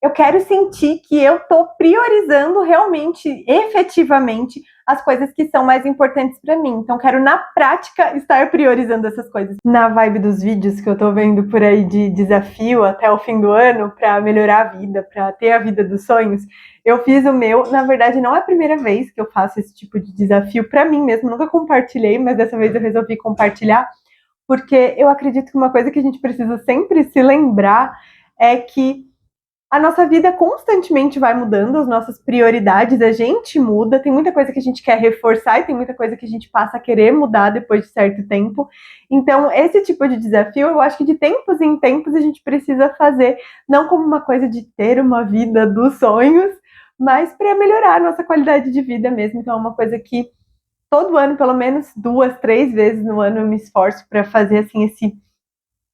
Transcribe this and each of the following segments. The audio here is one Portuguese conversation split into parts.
eu quero sentir que eu tô priorizando realmente, efetivamente, as coisas que são mais importantes para mim. Então, quero, na prática, estar priorizando essas coisas. Na vibe dos vídeos que eu tô vendo por aí de desafio até o fim do ano, para melhorar a vida, para ter a vida dos sonhos, eu fiz o meu. Na verdade, não é a primeira vez que eu faço esse tipo de desafio para mim mesmo. Nunca compartilhei, mas dessa vez eu resolvi compartilhar, porque eu acredito que uma coisa que a gente precisa sempre se lembrar é que a nossa vida constantemente vai mudando, as nossas prioridades, a gente muda, tem muita coisa que a gente quer reforçar e tem muita coisa que a gente passa a querer mudar depois de certo tempo. Então, esse tipo de desafio, eu acho que de tempos em tempos a gente precisa fazer, não como uma coisa de ter uma vida dos sonhos, mas para melhorar a nossa qualidade de vida mesmo. Então, é uma coisa que todo ano, pelo menos 2, 3 vezes no ano, eu me esforço para fazer assim,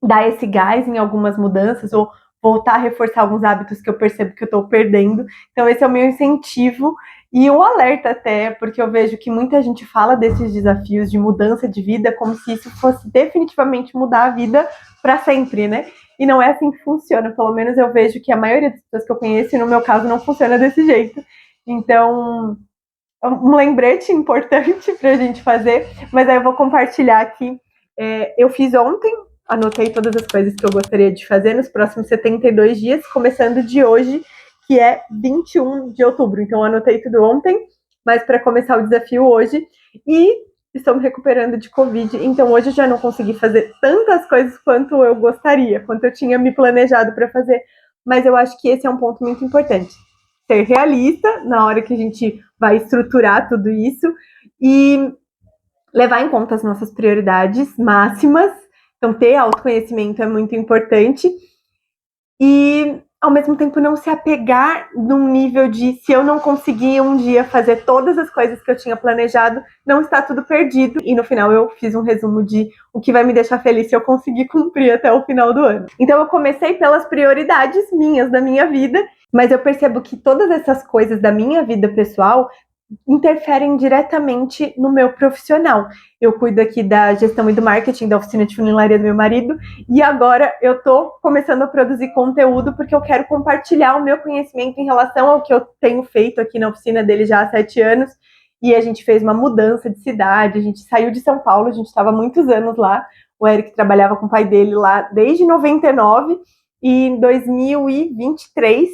dar esse gás em algumas mudanças ou voltar a reforçar alguns hábitos que eu percebo que eu estou perdendo. Então esse é o meu incentivo e um alerta até, porque eu vejo que muita gente fala desses desafios de mudança de vida como se isso fosse definitivamente mudar a vida para sempre, né? E não é assim que funciona, pelo menos eu vejo que a maioria das pessoas que eu conheço, e no meu caso, não funciona desse jeito. Então, um lembrete importante para a gente fazer, mas aí eu vou compartilhar aqui. Eu fiz ontem, anotei todas as coisas que eu gostaria de fazer nos próximos 72 dias, começando de hoje, que é 21 de outubro. Então, anotei tudo ontem, mas para começar o desafio hoje. E estou me recuperando de Covid, então hoje eu já não consegui fazer tantas coisas quanto eu gostaria, quanto eu tinha me planejado para fazer. Mas eu acho que esse é um ponto muito importante. Ser realista na hora que a gente vai estruturar tudo isso e levar em conta as nossas prioridades máximas. Então, ter autoconhecimento é muito importante e, ao mesmo tempo, não se apegar num nível de se eu não conseguir um dia fazer todas as coisas que eu tinha planejado, não está tudo perdido. E no final eu fiz um resumo de o que vai me deixar feliz se eu conseguir cumprir até o final do ano. Então eu comecei pelas prioridades minhas da minha vida, mas eu percebo que todas essas coisas da minha vida pessoal interferem diretamente no meu profissional. Eu cuido aqui da gestão e do marketing da oficina de funilaria do meu marido e agora eu tô começando a produzir conteúdo porque eu quero compartilhar o meu conhecimento em relação ao que eu tenho feito aqui na oficina dele já há 7 anos e a gente fez uma mudança de cidade, a gente saiu de São Paulo, a gente estava há muitos anos lá, o Eric trabalhava com o pai dele lá desde 99 e em 2023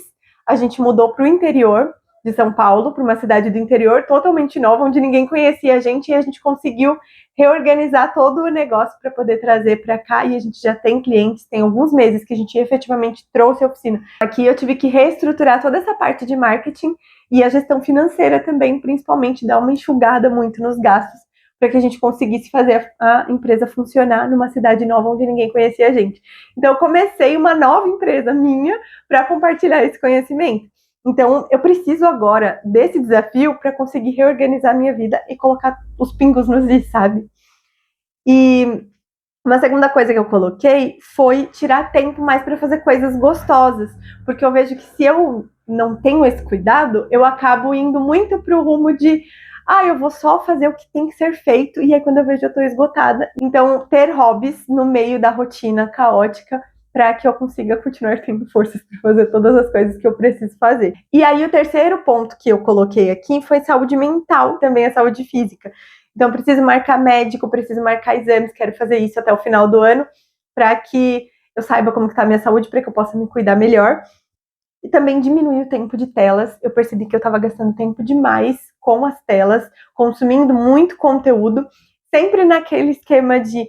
a gente mudou para o interior de São Paulo, para uma cidade do interior totalmente nova, onde ninguém conhecia a gente, e a gente conseguiu reorganizar todo o negócio para poder trazer para cá, e a gente já tem clientes, tem alguns meses que a gente efetivamente trouxe a oficina. Aqui eu tive que reestruturar toda essa parte de marketing e a gestão financeira também, principalmente, dar uma enxugada muito nos gastos, para que a gente conseguisse fazer a empresa funcionar numa cidade nova onde ninguém conhecia a gente. Então eu comecei uma nova empresa minha para compartilhar esse conhecimento. Então, eu preciso agora desse desafio para conseguir reorganizar minha vida e colocar os pingos nos is, sabe? E uma segunda coisa que eu coloquei foi tirar tempo mais para fazer coisas gostosas, porque eu vejo que se eu não tenho esse cuidado, eu acabo indo muito pro rumo de eu vou só fazer o que tem que ser feito, e aí quando eu vejo eu tô esgotada. Então, ter hobbies no meio da rotina caótica para que eu consiga continuar tendo forças para fazer todas as coisas que eu preciso fazer. E aí o terceiro ponto que eu coloquei aqui foi saúde mental, também a saúde física. Então preciso marcar médico, preciso marcar exames, quero fazer isso até o final do ano, para que eu saiba como está a minha saúde, para que eu possa me cuidar melhor. E também diminuir o tempo de telas. Eu percebi que eu estava gastando tempo demais com as telas, consumindo muito conteúdo, sempre naquele esquema de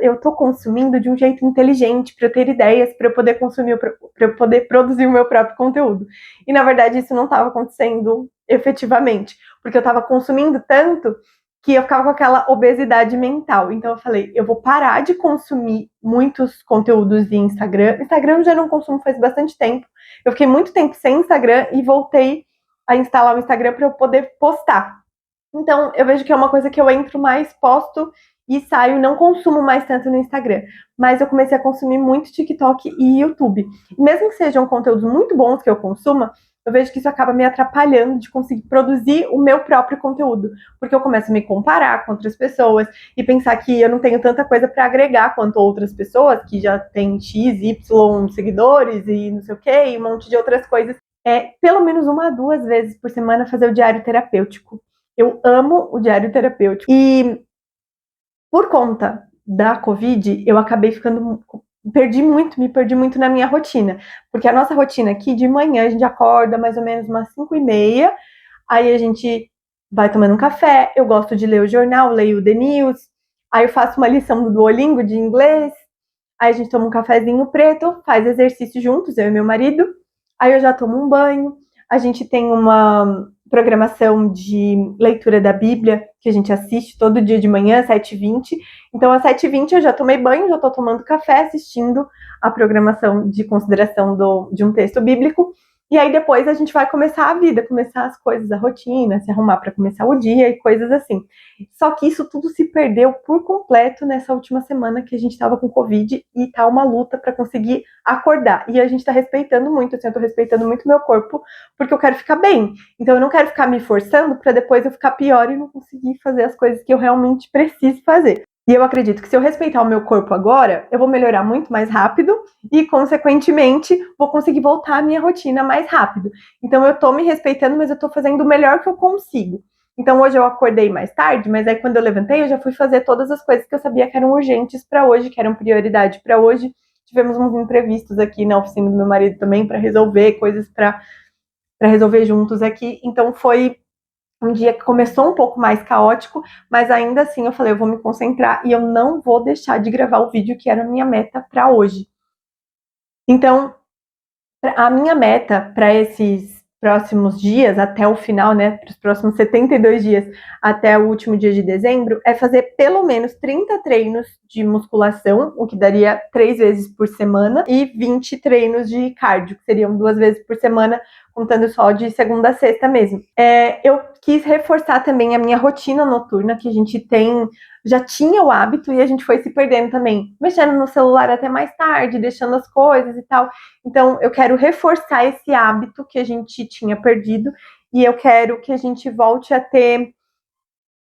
eu tô consumindo de um jeito inteligente para eu ter ideias, para eu poder consumir, para eu poder produzir o meu próprio conteúdo. E na verdade isso não estava acontecendo efetivamente, porque eu estava consumindo tanto que eu ficava com aquela obesidade mental. Então eu falei, eu vou parar de consumir muitos conteúdos em Instagram. Instagram eu já não consumo faz bastante tempo. Eu fiquei muito tempo sem Instagram e voltei a instalar o Instagram para eu poder postar. Então eu vejo que é uma coisa que eu entro mais, posto e saio, não consumo mais tanto no Instagram. Mas eu comecei a consumir muito TikTok e YouTube. Mesmo que sejam conteúdos muito bons que eu consuma, eu vejo que isso acaba me atrapalhando de conseguir produzir o meu próprio conteúdo, porque eu começo a me comparar com outras pessoas e pensar que eu não tenho tanta coisa para agregar quanto outras pessoas que já têm X, Y seguidores e não sei o que, e um monte de outras coisas. Pelo menos 1 a 2 vezes por semana fazer o diário terapêutico. Eu amo o diário terapêutico. E por conta da Covid, eu acabei me perdi muito na minha rotina. Porque a nossa rotina aqui, de manhã, a gente acorda mais ou menos umas 5h30, aí a gente vai tomando um café, eu gosto de ler o jornal, leio o The News, aí eu faço uma lição do Duolingo de inglês, aí a gente toma um cafezinho preto, faz exercício juntos, eu e meu marido, aí eu já tomo um banho, a gente tem uma programação de leitura da Bíblia, que a gente assiste todo dia de manhã, às 7h20. Então, às 7h20 eu já tomei banho, já estou tomando café, assistindo a programação de consideração de um texto bíblico. E aí depois a gente vai começar a vida, começar as coisas, a rotina, se arrumar para começar o dia e coisas assim. Só que isso tudo se perdeu por completo nessa última semana que a gente estava com Covid e tá uma luta para conseguir acordar. E a gente tá respeitando muito, assim, eu tô respeitando muito meu corpo, porque eu quero ficar bem. Então eu não quero ficar me forçando para depois eu ficar pior e não conseguir fazer as coisas que eu realmente preciso fazer. E eu acredito que se eu respeitar o meu corpo agora, eu vou melhorar muito mais rápido e, consequentemente, vou conseguir voltar à minha rotina mais rápido. Então eu tô me respeitando, mas eu tô fazendo o melhor que eu consigo. Então hoje eu acordei mais tarde, mas aí quando eu levantei, eu já fui fazer todas as coisas que eu sabia que eram urgentes para hoje, que eram prioridade para hoje. Tivemos uns imprevistos aqui na oficina do meu marido também para resolver coisas para resolver juntos aqui. Então foi um dia que começou um pouco mais caótico, mas ainda assim eu falei, eu vou me concentrar e eu não vou deixar de gravar o vídeo que era a minha meta para hoje. Então, a minha meta para esses próximos dias, até o final, né, para os próximos 72 dias, até o último dia de dezembro, é fazer pelo menos 30 treinos de musculação, o que daria 3 vezes por semana, e 20 treinos de cardio, que seriam 2 vezes por semana, contando só de segunda a sexta mesmo. Eu quis reforçar também a minha rotina noturna, que a gente já tinha o hábito e a gente foi se perdendo também, mexendo no celular até mais tarde, deixando as coisas e tal. Então, eu quero reforçar esse hábito que a gente tinha perdido e eu quero que a gente volte a ter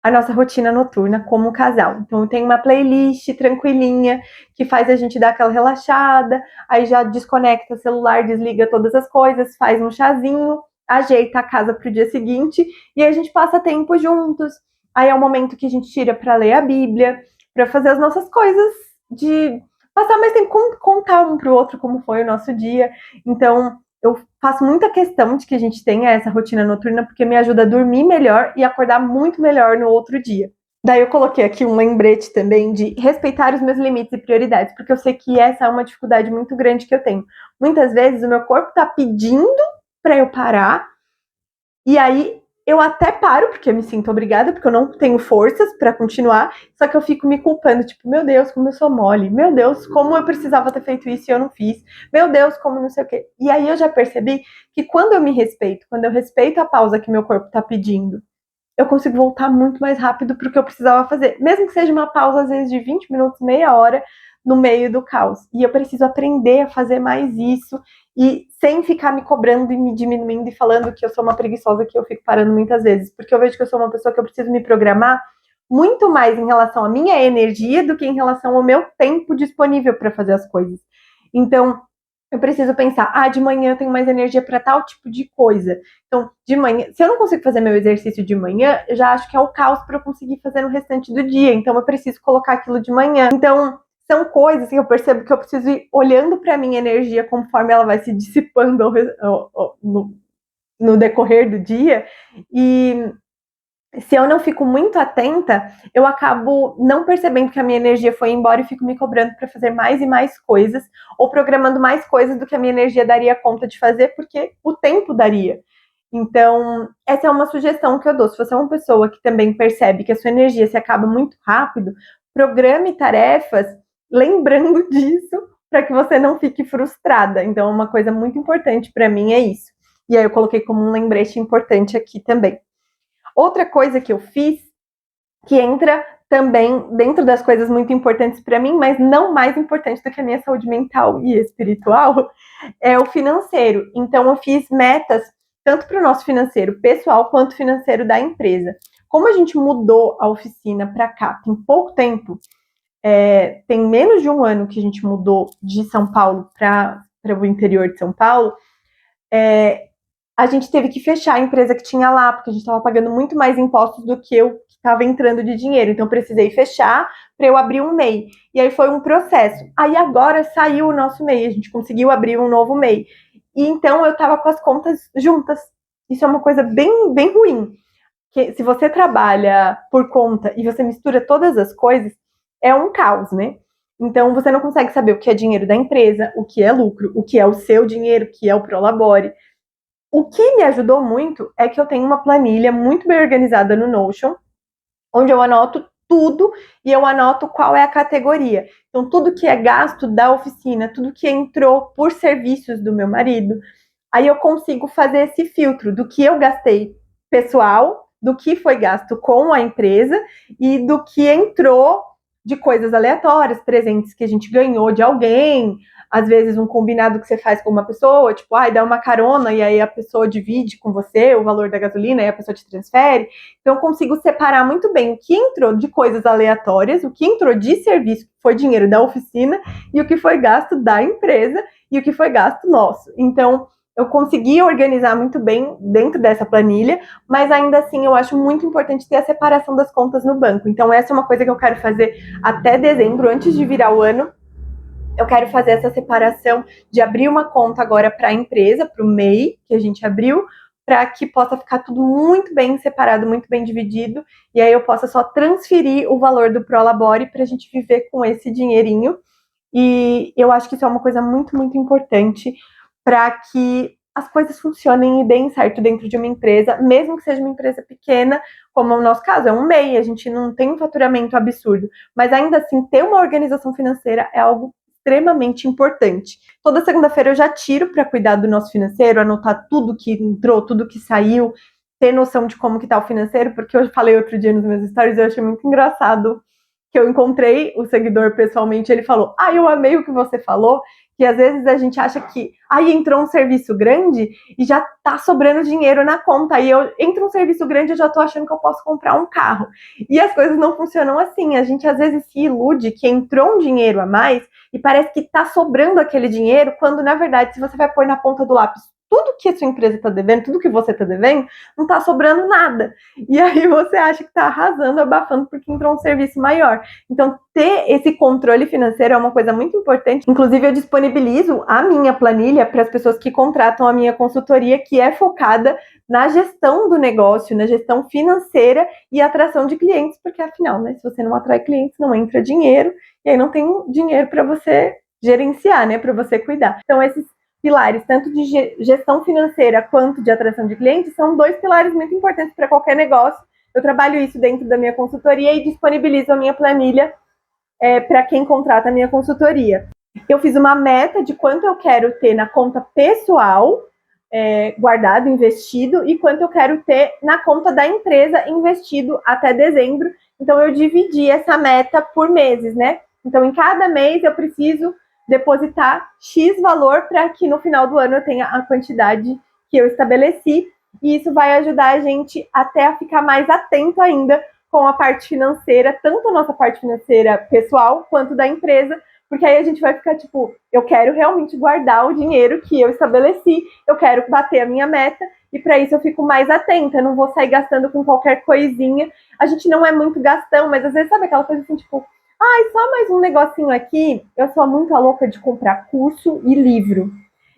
a nossa rotina noturna como casal. Então, eu tenho uma playlist tranquilinha que faz a gente dar aquela relaxada, aí já desconecta o celular, desliga todas as coisas, faz um chazinho, ajeita a casa para o dia seguinte e a gente passa tempo juntos. Aí é o momento que a gente tira para ler a Bíblia, para fazer as nossas coisas, de passar mais tempo, contar um para o outro como foi o nosso dia. Então, eu faço muita questão de que a gente tenha essa rotina noturna, porque me ajuda a dormir melhor e acordar muito melhor no outro dia. Daí eu coloquei aqui um lembrete também de respeitar os meus limites e prioridades, porque eu sei que essa é uma dificuldade muito grande que eu tenho. Muitas vezes o meu corpo tá pedindo para eu parar, e aí eu até paro, porque eu me sinto obrigada, porque eu não tenho forças para continuar, só que eu fico me culpando, tipo, meu Deus, como eu sou mole, meu Deus, como eu precisava ter feito isso e eu não fiz, meu Deus, como não sei o quê. E aí eu já percebi que quando eu me respeito, quando eu respeito a pausa que meu corpo tá pedindo, eu consigo voltar muito mais rápido pro que eu precisava fazer, mesmo que seja uma pausa, às vezes, de 20 minutos, meia hora, no meio do caos. E eu preciso aprender a fazer mais isso e sem ficar me cobrando e me diminuindo e falando que eu sou uma preguiçosa, que eu fico parando muitas vezes, porque eu vejo que eu sou uma pessoa que eu preciso me programar muito mais em relação à minha energia do que em relação ao meu tempo disponível para fazer as coisas. Então, eu preciso pensar, de manhã eu tenho mais energia para tal tipo de coisa. Então, de manhã, se eu não consigo fazer meu exercício de manhã, eu já acho que é o caos para eu conseguir fazer no restante do dia. Então, eu preciso colocar aquilo de manhã. Então, são coisas que eu percebo que eu preciso ir olhando para a minha energia conforme ela vai se dissipando no decorrer do dia. E se eu não fico muito atenta, eu acabo não percebendo que a minha energia foi embora e fico me cobrando para fazer mais e mais coisas, ou programando mais coisas do que a minha energia daria conta de fazer, porque o tempo daria. Então, essa é uma sugestão que eu dou. Se você é uma pessoa que também percebe que a sua energia se acaba muito rápido, programe tarefas lembrando disso para que você não fique frustrada. Então, uma coisa muito importante para mim é isso. E aí eu coloquei como um lembrete importante aqui também. Outra coisa que eu fiz, que entra também dentro das coisas muito importantes para mim, mas não mais importante do que a minha saúde mental e espiritual, é o financeiro. Então eu fiz metas tanto para o nosso financeiro pessoal quanto financeiro da empresa. Como a gente mudou a oficina para cá tem pouco tempo, tem menos de um ano que a gente mudou de São Paulo para o interior de São Paulo, a gente teve que fechar a empresa que tinha lá, porque a gente estava pagando muito mais impostos do que eu estava entrando de dinheiro. Então, eu precisei fechar para eu abrir um MEI. E aí foi um processo. Aí agora saiu o nosso MEI, a gente conseguiu abrir um novo MEI. E então eu estava com as contas juntas. Isso é uma coisa bem, bem ruim. Que se você trabalha por conta e você mistura todas as coisas, é um caos, né? Então você não consegue saber o que é dinheiro da empresa, o que é lucro, o que é o seu dinheiro, o que é o Prolabore. O que me ajudou muito é que eu tenho uma planilha muito bem organizada no Notion, onde eu anoto tudo e eu anoto qual é a categoria. Então, tudo que é gasto da oficina, tudo que entrou por serviços do meu marido, aí eu consigo fazer esse filtro do que eu gastei pessoal, do que foi gasto com a empresa e do que entrou de coisas aleatórias, presentes que a gente ganhou de alguém, às vezes um combinado que você faz com uma pessoa, tipo, dá uma carona e aí a pessoa divide com você o valor da gasolina e a pessoa te transfere. Então eu consigo separar muito bem o que entrou de coisas aleatórias, o que entrou de serviço, que foi dinheiro da oficina, e o que foi gasto da empresa e o que foi gasto nosso. Então eu consegui organizar muito bem dentro dessa planilha, mas ainda assim eu acho muito importante ter a separação das contas no banco. Então essa é uma coisa que eu quero fazer até dezembro, antes de virar o ano. Eu quero fazer essa separação de abrir uma conta agora para a empresa, para o MEI, que a gente abriu, para que possa ficar tudo muito bem separado, muito bem dividido, e aí eu possa só transferir o valor do Prolabore para a gente viver com esse dinheirinho. E eu acho que isso é uma coisa muito, muito importante para que as coisas funcionem e deem certo dentro de uma empresa, mesmo que seja uma empresa pequena, como o nosso caso, é um MEI, a gente não tem um faturamento absurdo, mas ainda assim, ter uma organização financeira é algo extremamente importante. Toda segunda-feira eu já tiro para cuidar do nosso financeiro, anotar tudo que entrou, tudo que saiu, ter noção de como que tá o financeiro, porque eu falei outro dia nos meus stories, eu achei muito engraçado que eu encontrei o seguidor pessoalmente, ele falou, eu amei o que você falou, que às vezes a gente acha que entrou um serviço grande e já tá sobrando dinheiro na conta, aí entra um serviço grande eu já tô achando que eu posso comprar um carro. E as coisas não funcionam assim, a gente às vezes se ilude que entrou um dinheiro a mais e parece que tá sobrando aquele dinheiro, quando na verdade se você vai pôr na ponta do lápis tudo que a sua empresa está devendo, tudo que você está devendo, não está sobrando nada. E aí você acha que está arrasando, abafando, porque entrou um serviço maior. Então, ter esse controle financeiro é uma coisa muito importante. Inclusive, eu disponibilizo a minha planilha para as pessoas que contratam a minha consultoria, que é focada na gestão do negócio, na gestão financeira e atração de clientes, porque afinal, né, se você não atrai clientes, não entra dinheiro, e aí não tem dinheiro para você gerenciar, né, para você cuidar. Então, esses pilares, tanto de gestão financeira quanto de atração de clientes, são dois pilares muito importantes para qualquer negócio. Eu trabalho isso dentro da minha consultoria e disponibilizo a minha planilha para quem contrata a minha consultoria. Eu fiz uma meta de quanto eu quero ter na conta pessoal, guardado, investido, e quanto eu quero ter na conta da empresa, investido até dezembro. Então, eu dividi essa meta por meses, né? Então, em cada mês, eu preciso depositar X valor para que no final do ano eu tenha a quantidade que eu estabeleci, e isso vai ajudar a gente até a ficar mais atento ainda com a parte financeira, tanto a nossa parte financeira pessoal quanto da empresa, porque aí a gente vai ficar tipo, eu quero realmente guardar o dinheiro que eu estabeleci, eu quero bater a minha meta, e para isso eu fico mais atenta, eu não vou sair gastando com qualquer coisinha. A gente não é muito gastão, mas às vezes sabe aquela coisa assim, tipo, só mais um negocinho aqui. Eu sou muito louca de comprar curso e livro.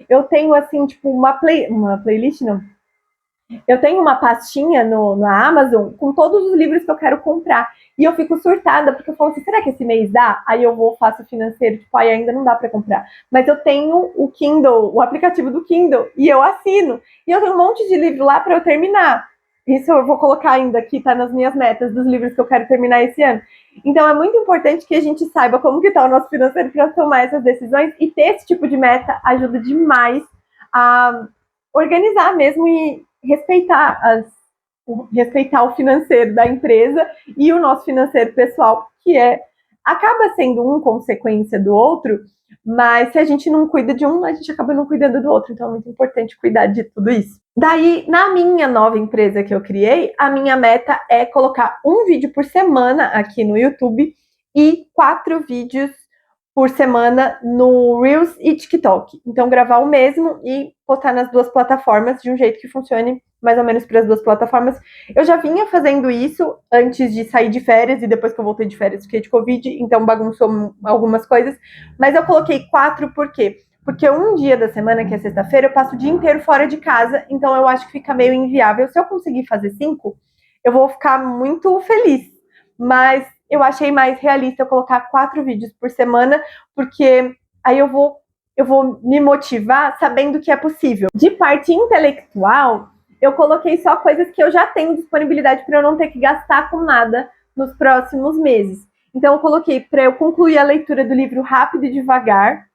Eu tenho, assim, tipo, uma playlist, não. Eu tenho uma pastinha na Amazon com todos os livros que eu quero comprar. E eu fico surtada, porque eu falo assim, será que esse mês dá? Aí eu vou, faço o financeiro, tipo, ainda não dá pra comprar. Mas eu tenho o Kindle, o aplicativo do Kindle, e eu assino. E eu tenho um monte de livro lá pra eu terminar. Isso eu vou colocar ainda aqui, tá nas minhas metas dos livros que eu quero terminar esse ano. Então é muito importante que a gente saiba como que tá o nosso financeiro para tomar essas decisões, e ter esse tipo de meta ajuda demais a organizar mesmo e respeitar o financeiro da empresa e o nosso financeiro pessoal, que é acaba sendo um consequência do outro, mas se a gente não cuida de um, a gente acaba não cuidando do outro. Então é muito importante cuidar de tudo isso. Daí, na minha nova empresa que eu criei, a minha meta é colocar um vídeo por semana aqui no YouTube e 4 vídeos por semana no Reels e TikTok. Então, gravar o mesmo e postar nas duas plataformas de um jeito que funcione mais ou menos para as duas plataformas. Eu já vinha fazendo isso antes de sair de férias e depois que eu voltei de férias fiquei de Covid, então bagunçou algumas coisas. Mas eu coloquei 4 por quê? Porque um dia da semana, que é sexta-feira, eu passo o dia inteiro fora de casa, então eu acho que fica meio inviável. Se eu conseguir fazer 5, eu vou ficar muito feliz. Mas eu achei mais realista eu colocar 4 vídeos por semana, porque aí eu vou me motivar sabendo que é possível. De parte intelectual, eu coloquei só coisas que eu já tenho disponibilidade para eu não ter que gastar com nada nos próximos meses. Então eu coloquei para eu concluir a leitura do livro Rápido e Devagar,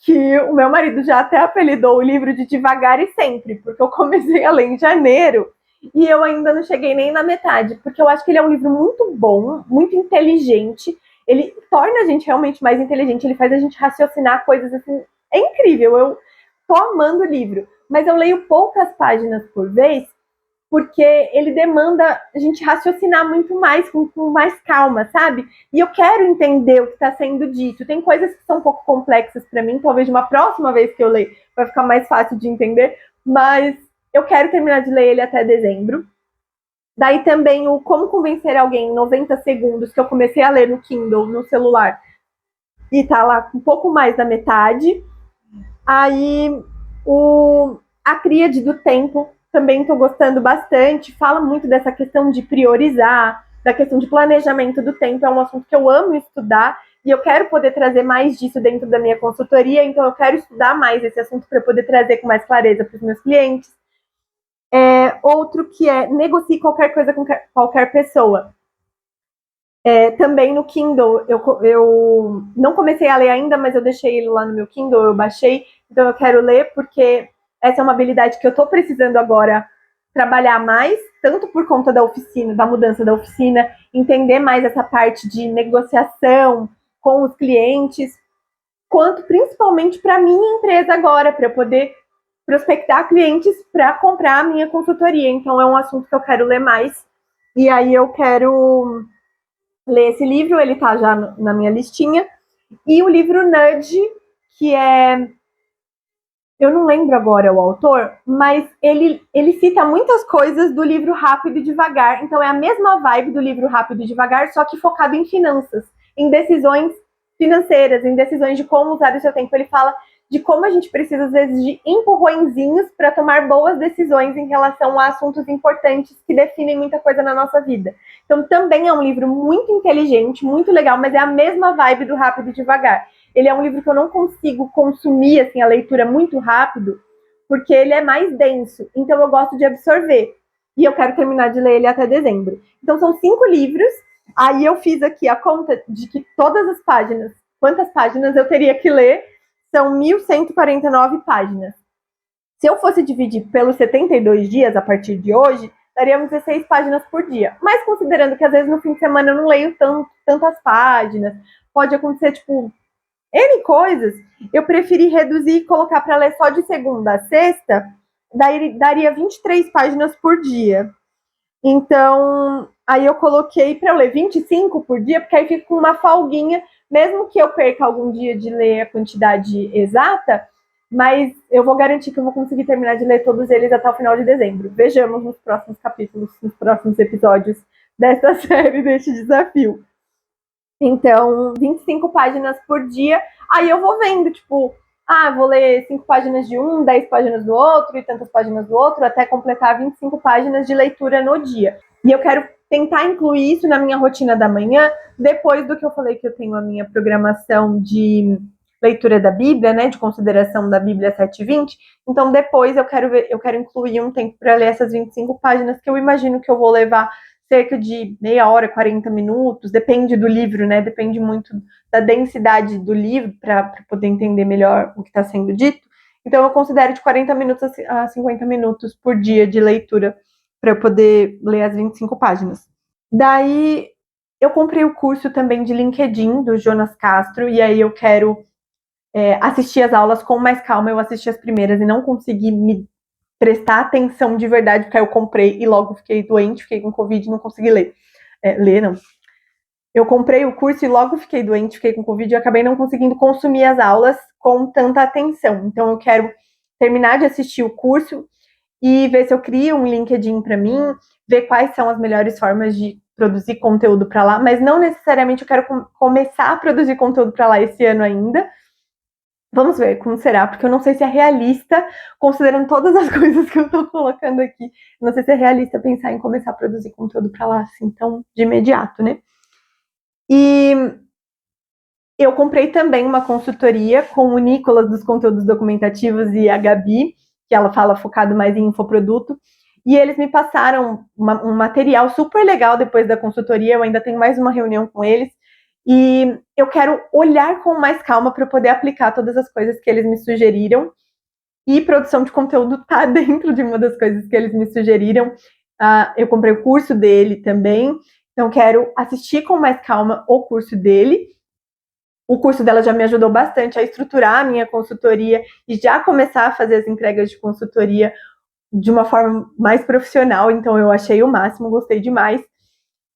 que o meu marido já até apelidou o livro de Devagar e Sempre, porque eu comecei a ler em janeiro e eu ainda não cheguei nem na metade, porque eu acho que ele é um livro muito bom, muito inteligente, ele torna a gente realmente mais inteligente, ele faz a gente raciocinar coisas assim, é incrível, eu tô amando o livro, mas eu leio poucas páginas por vez, porque ele demanda a gente raciocinar muito mais, com mais calma, sabe? E eu quero entender o que está sendo dito. Tem coisas que são um pouco complexas para mim, talvez uma próxima vez que eu ler vai ficar mais fácil de entender, mas eu quero terminar de ler ele até dezembro. Daí também o Como Convencer Alguém em 90 Segundos, que eu comecei a ler no Kindle, no celular, e tá lá um pouco mais da metade. Aí A Tríade do Tempo, também estou gostando bastante, fala muito dessa questão de priorizar, da questão de planejamento do tempo, é um assunto que eu amo estudar e eu quero poder trazer mais disso dentro da minha consultoria, então eu quero estudar mais esse assunto para poder trazer com mais clareza para os meus clientes. Outro que é negocie qualquer coisa com qualquer pessoa. Também no Kindle, eu não comecei a ler ainda, mas eu deixei ele lá no meu Kindle, eu baixei, então eu quero ler porque essa é uma habilidade que eu estou precisando agora trabalhar mais, tanto por conta da oficina, da mudança da oficina, entender mais essa parte de negociação com os clientes, quanto principalmente para a minha empresa agora, para eu poder prospectar clientes para comprar a minha consultoria. Então é um assunto que eu quero ler mais, e aí eu quero ler esse livro, ele tá já na minha listinha. E o livro Nudge, que é... Eu não lembro agora o autor, mas ele cita muitas coisas do livro Rápido e Devagar. Então é a mesma vibe do livro Rápido e Devagar, só que focado em finanças, em decisões financeiras, em decisões de como usar o seu tempo. Ele fala de como a gente precisa, às vezes, de empurrõezinhos para tomar boas decisões em relação a assuntos importantes que definem muita coisa na nossa vida. Então também é um livro muito inteligente, muito legal, mas é a mesma vibe do Rápido e Devagar. Ele é um livro que eu não consigo consumir assim, a leitura muito rápido, porque ele é mais denso, então eu gosto de absorver. E eu quero terminar de ler ele até dezembro. Então são 5 livros, aí eu fiz aqui a conta de que todas as páginas, quantas páginas eu teria que ler, são 1.149 páginas. Se eu fosse dividir pelos 72 dias a partir de hoje, daria 16 páginas por dia. Mas considerando que às vezes no fim de semana eu não leio tantas páginas, pode acontecer, tipo, N coisas, eu preferi reduzir e colocar para ler só de segunda a sexta, daí daria 23 páginas por dia. Então, aí eu coloquei para eu ler 25 por dia, porque aí fica com uma folguinha, mesmo que eu perca algum dia de ler a quantidade exata, mas eu vou garantir que eu vou conseguir terminar de ler todos eles até o final de dezembro. Vejamos nos próximos capítulos, nos próximos episódios dessa série, deste desafio. Então, 25 páginas por dia, aí eu vou vendo, tipo, vou ler 5 páginas de um, 10 páginas do outro e tantas páginas do outro, até completar 25 páginas de leitura no dia. E eu quero tentar incluir isso na minha rotina da manhã, depois do que eu falei que eu tenho a minha programação de leitura da Bíblia, né, de consideração da Bíblia 7:20. Então, depois eu quero incluir um tempo para ler essas 25 páginas, que eu imagino que eu vou levar cerca de meia hora, 40 minutos, depende do livro, né? Depende muito da densidade do livro para poder entender melhor o que está sendo dito. Então, eu considero de 40 minutos a 50 minutos por dia de leitura para eu poder ler as 25 páginas. Daí, Eu comprei o curso também de LinkedIn do Jonas Castro, e aí eu quero assistir as aulas com mais calma. Eu assisti as primeiras e não consegui me prestar atenção de verdade, porque aí eu comprei e logo fiquei doente, fiquei com Covid e não consegui ler. Ler, não. Eu comprei o curso e logo fiquei doente, fiquei com Covid e acabei não conseguindo consumir as aulas com tanta atenção. Então eu quero terminar de assistir o curso e ver se eu crio um LinkedIn para mim, ver quais são as melhores formas de produzir conteúdo para lá, mas não necessariamente eu quero começar a produzir conteúdo para lá esse ano ainda. Vamos ver como será, porque eu não sei se é realista, considerando todas as coisas que eu tô colocando aqui, não sei se é realista pensar em começar a produzir conteúdo para lá assim, tão de imediato, né? E eu comprei também uma consultoria com o Nicolas dos conteúdos documentativos e a Gabi, que ela fala focado mais em infoproduto, e eles me passaram um material super legal depois da consultoria. Eu ainda tenho mais uma reunião com eles, e eu quero olhar com mais calma para poder aplicar todas as coisas que eles me sugeriram, e produção de conteúdo tá dentro de uma das coisas que eles me sugeriram. Eu comprei o curso dele também, então quero assistir com mais calma o curso dele. O curso dela já me ajudou bastante a estruturar a minha consultoria e já começar a fazer as entregas de consultoria de uma forma mais profissional, então eu achei o máximo, gostei demais.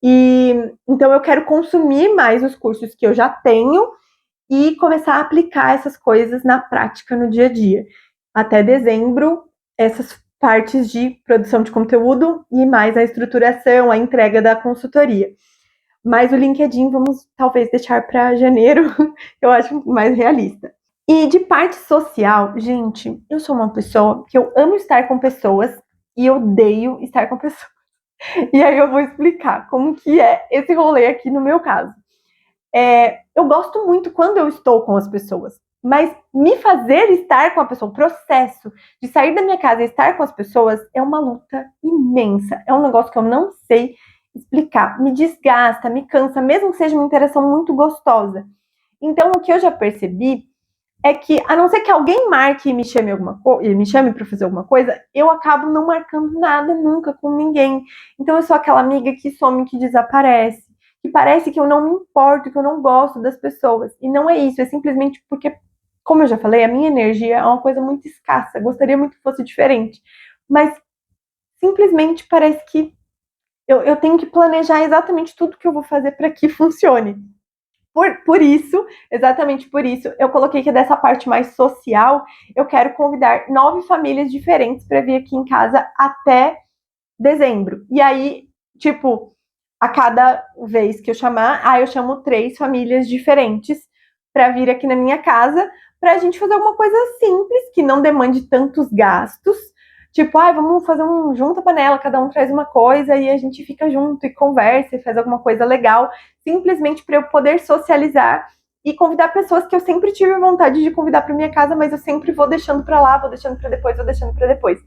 E então eu quero consumir mais os cursos que eu já tenho e começar a aplicar essas coisas na prática no dia a dia. Até dezembro, essas partes de produção de conteúdo e mais a estruturação, a entrega da consultoria. Mas o LinkedIn vamos talvez deixar para janeiro, eu acho mais realista. E de parte social, gente, eu sou uma pessoa que eu amo estar com pessoas e eu odeio estar com pessoas. E aí eu vou explicar como que é esse rolê aqui no meu caso. Eu gosto muito quando eu estou com as pessoas, mas me fazer estar com a pessoa, o processo de sair da minha casa e estar com as pessoas é uma luta imensa. É um negócio que eu não sei explicar. Me desgasta, me cansa, mesmo que seja uma interação muito gostosa. Então, o que eu já percebi é que, a não ser que alguém marque e me chame para fazer alguma coisa, eu acabo não marcando nada nunca com ninguém. Então, eu sou aquela amiga que some, que desaparece, que parece que eu não me importo, que eu não gosto das pessoas. E não é isso, é simplesmente porque, como eu já falei, a minha energia é uma coisa muito escassa. Gostaria muito que fosse diferente. Mas simplesmente parece que eu tenho que planejar exatamente tudo que eu vou fazer para que funcione. Por isso, exatamente por isso, eu coloquei que dessa parte mais social, eu quero convidar 9 famílias diferentes para vir aqui em casa até dezembro. E aí, tipo, a cada vez que eu chamar, eu chamo 3 famílias diferentes para vir aqui na minha casa, para a gente fazer alguma coisa simples, que não demande tantos gastos. Tipo, vamos fazer um junta-panela, cada um traz uma coisa e a gente fica junto e conversa e faz alguma coisa legal, simplesmente para eu poder socializar e convidar pessoas que eu sempre tive vontade de convidar para minha casa, mas eu sempre vou deixando para lá, vou deixando para depois, vou deixando para depois.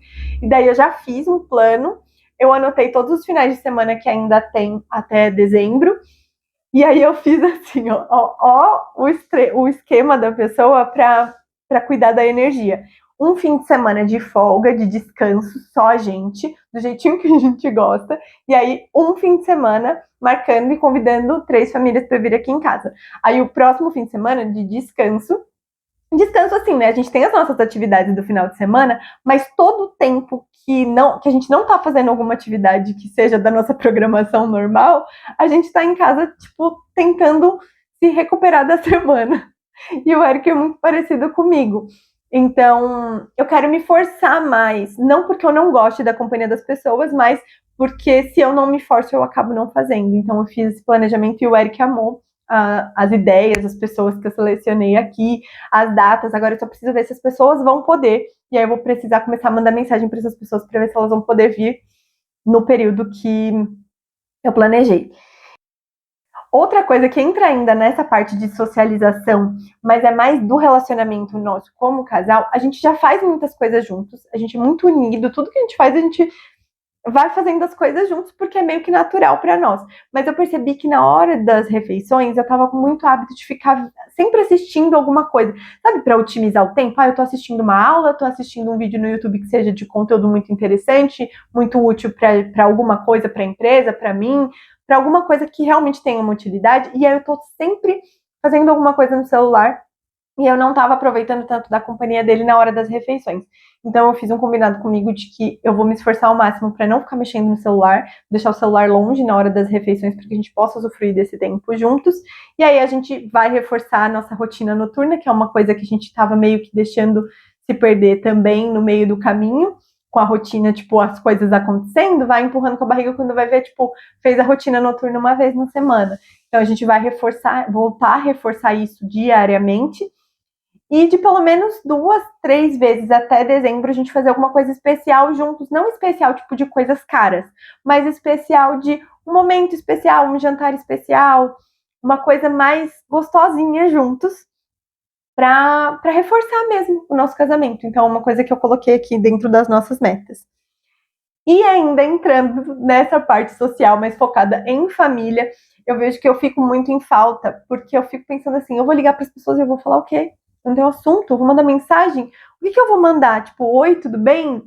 E daí eu já fiz um plano, eu anotei todos os finais de semana que ainda tem até dezembro, e aí eu fiz assim, o esquema da pessoa para cuidar da energia. Um fim de semana de folga, de descanso, só a gente, do jeitinho que a gente gosta. E aí, um fim de semana marcando e convidando 3 famílias para vir aqui em casa. Aí, o próximo fim de semana de descanso. Descanso assim, né? A gente tem as nossas atividades do final de semana, mas todo o tempo que a gente não tá fazendo alguma atividade que seja da nossa programação normal, a gente tá em casa, tipo, tentando se recuperar da semana. E o Eric é muito parecido comigo. Então, eu quero me forçar mais, não porque eu não goste da companhia das pessoas, mas porque se eu não me forço, eu acabo não fazendo. Então, eu fiz esse planejamento e o Eric amou as ideias, as pessoas que eu selecionei aqui, as datas. Agora eu só preciso ver se as pessoas vão poder. E aí eu vou precisar começar a mandar mensagem para essas pessoas para ver se elas vão poder vir no período que eu planejei. Outra coisa que entra ainda nessa parte de socialização, mas é mais do relacionamento nosso como casal, a gente já faz muitas coisas juntos, a gente é muito unido, tudo que a gente faz, a gente vai fazendo as coisas juntos porque é meio que natural para nós. Mas eu percebi que na hora das refeições eu tava com muito hábito de ficar sempre assistindo alguma coisa, sabe, para otimizar o tempo. Eu tô assistindo uma aula, tô assistindo um vídeo no YouTube que seja de conteúdo muito interessante, muito útil para alguma coisa, para a empresa, para mim, para alguma coisa que realmente tenha uma utilidade, e aí eu tô sempre fazendo alguma coisa no celular, e eu não estava aproveitando tanto da companhia dele na hora das refeições. Então eu fiz um combinado comigo de que eu vou me esforçar ao máximo para não ficar mexendo no celular, deixar o celular longe na hora das refeições para que a gente possa usufruir desse tempo juntos. E aí a gente vai reforçar a nossa rotina noturna, que é uma coisa que a gente estava meio que deixando se perder também no meio do caminho, com a rotina, tipo, as coisas acontecendo, vai empurrando com a barriga quando vai ver, tipo, fez a rotina noturna uma vez na semana. Então a gente vai voltar a reforçar isso diariamente, e de pelo menos 2, 3 vezes até dezembro a gente fazer alguma coisa especial juntos, não especial tipo de coisas caras, mas especial de um momento especial, um jantar especial, uma coisa mais gostosinha juntos, para reforçar mesmo o nosso casamento. Então, uma coisa que eu coloquei aqui dentro das nossas metas. E ainda entrando nessa parte social, mais focada em família, eu vejo que eu fico muito em falta, porque eu fico pensando assim, eu vou ligar para as pessoas e eu vou falar o quê? Eu não tenho assunto, eu vou mandar mensagem, o que eu vou mandar? Tipo, oi, tudo bem?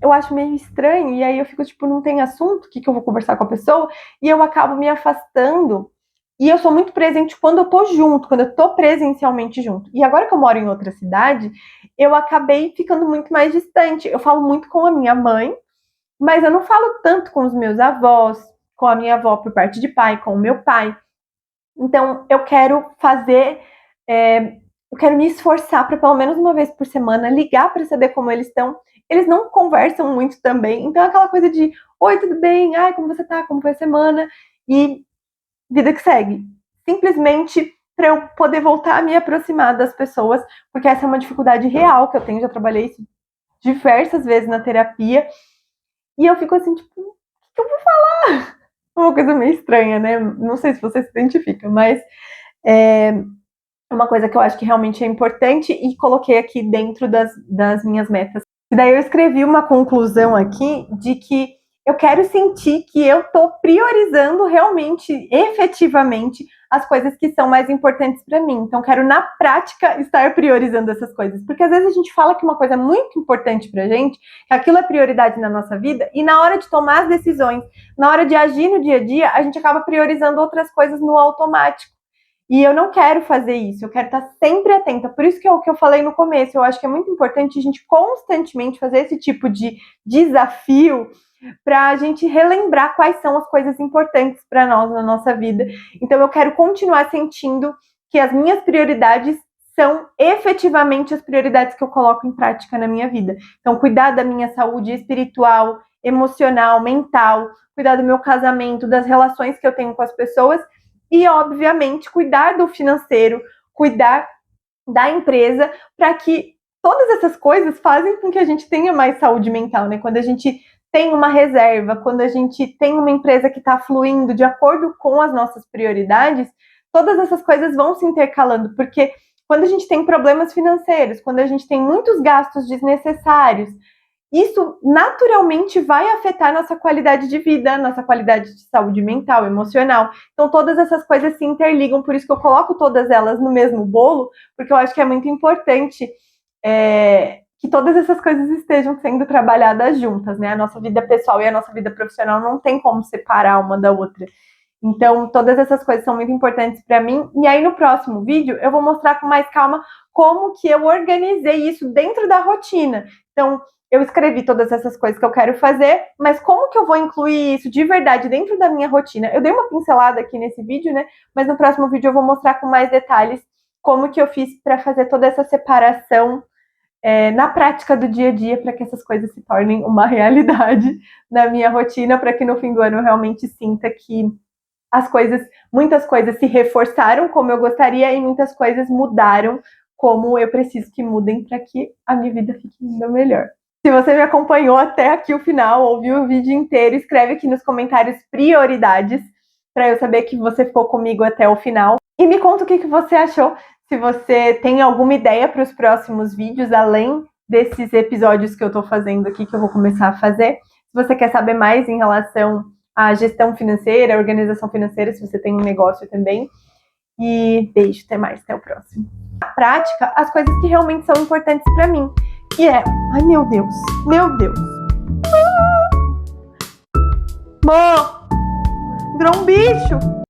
Eu acho meio estranho, e aí eu fico tipo, não tem assunto, o que eu vou conversar com a pessoa? E eu acabo me afastando, e eu sou muito presente quando eu tô junto, quando eu tô presencialmente junto. E agora que eu moro em outra cidade, eu acabei ficando muito mais distante. Eu falo muito com a minha mãe, mas eu não falo tanto com os meus avós, com a minha avó por parte de pai, com o meu pai. Então, eu quero eu quero me esforçar para pelo menos uma vez por semana ligar para saber como eles estão. Eles não conversam muito também, então é aquela coisa de oi, tudo bem? Ai, como você tá? Como foi a semana? E vida que segue. Simplesmente para eu poder voltar a me aproximar das pessoas, porque essa é uma dificuldade real que eu tenho, já trabalhei isso diversas vezes na terapia, e eu fico assim, tipo, o que eu vou falar? Uma coisa meio estranha, né? Não sei se você se identifica, mas é uma coisa que eu acho que realmente é importante e coloquei aqui dentro das minhas metas. E daí eu escrevi uma conclusão aqui de que eu quero sentir que eu tô priorizando realmente, efetivamente, as coisas que são mais importantes para mim. Então, quero, na prática, estar priorizando essas coisas. Porque às vezes a gente fala que uma coisa é muito importante pra gente, que aquilo é prioridade na nossa vida, e na hora de tomar as decisões, na hora de agir no dia a dia, a gente acaba priorizando outras coisas no automático. E eu não quero fazer isso, eu quero estar sempre atenta. Por isso que é o que eu falei no começo, eu acho que é muito importante a gente constantemente fazer esse tipo de desafio para a gente relembrar quais são as coisas importantes para nós na nossa vida. Então eu quero continuar sentindo que as minhas prioridades são efetivamente as prioridades que eu coloco em prática na minha vida. Então, cuidar da minha saúde espiritual, emocional, mental, cuidar do meu casamento, das relações que eu tenho com as pessoas e, obviamente, cuidar do financeiro, cuidar da empresa, para que todas essas coisas fazem com que a gente tenha mais saúde mental, né? Quando a gente tem uma reserva, quando a gente tem uma empresa que está fluindo de acordo com as nossas prioridades, todas essas coisas vão se intercalando, porque quando a gente tem problemas financeiros, quando a gente tem muitos gastos desnecessários, isso naturalmente vai afetar nossa qualidade de vida, nossa qualidade de saúde mental, emocional. Então, todas essas coisas se interligam, por isso que eu coloco todas elas no mesmo bolo, porque eu acho que é muito importante que todas essas coisas estejam sendo trabalhadas juntas, né? A nossa vida pessoal e a nossa vida profissional não tem como separar uma da outra. Então, todas essas coisas são muito importantes para mim. E aí, no próximo vídeo, eu vou mostrar com mais calma como que eu organizei isso dentro da rotina. Então, eu escrevi todas essas coisas que eu quero fazer, mas como que eu vou incluir isso de verdade dentro da minha rotina? Eu dei uma pincelada aqui nesse vídeo, né? Mas no próximo vídeo eu vou mostrar com mais detalhes como que eu fiz para fazer toda essa separação na prática do dia a dia, para que essas coisas se tornem uma realidade na minha rotina, para que no fim do ano eu realmente sinta que muitas coisas se reforçaram como eu gostaria e muitas coisas mudaram como eu preciso que mudem para que a minha vida fique ainda melhor. Se você me acompanhou até aqui o final, ouviu o vídeo inteiro, escreve aqui nos comentários prioridades para eu saber que você ficou comigo até o final. E me conta o que você achou, se você tem alguma ideia para os próximos vídeos, além desses episódios que eu estou fazendo aqui, que eu vou começar a fazer. Se você quer saber mais em relação à gestão financeira, à organização financeira, se você tem um negócio também. E beijo, até mais, até o próximo. Na prática, as coisas que realmente são importantes para mim. E ai meu Deus, meu Deus. Mô! Virou um bicho.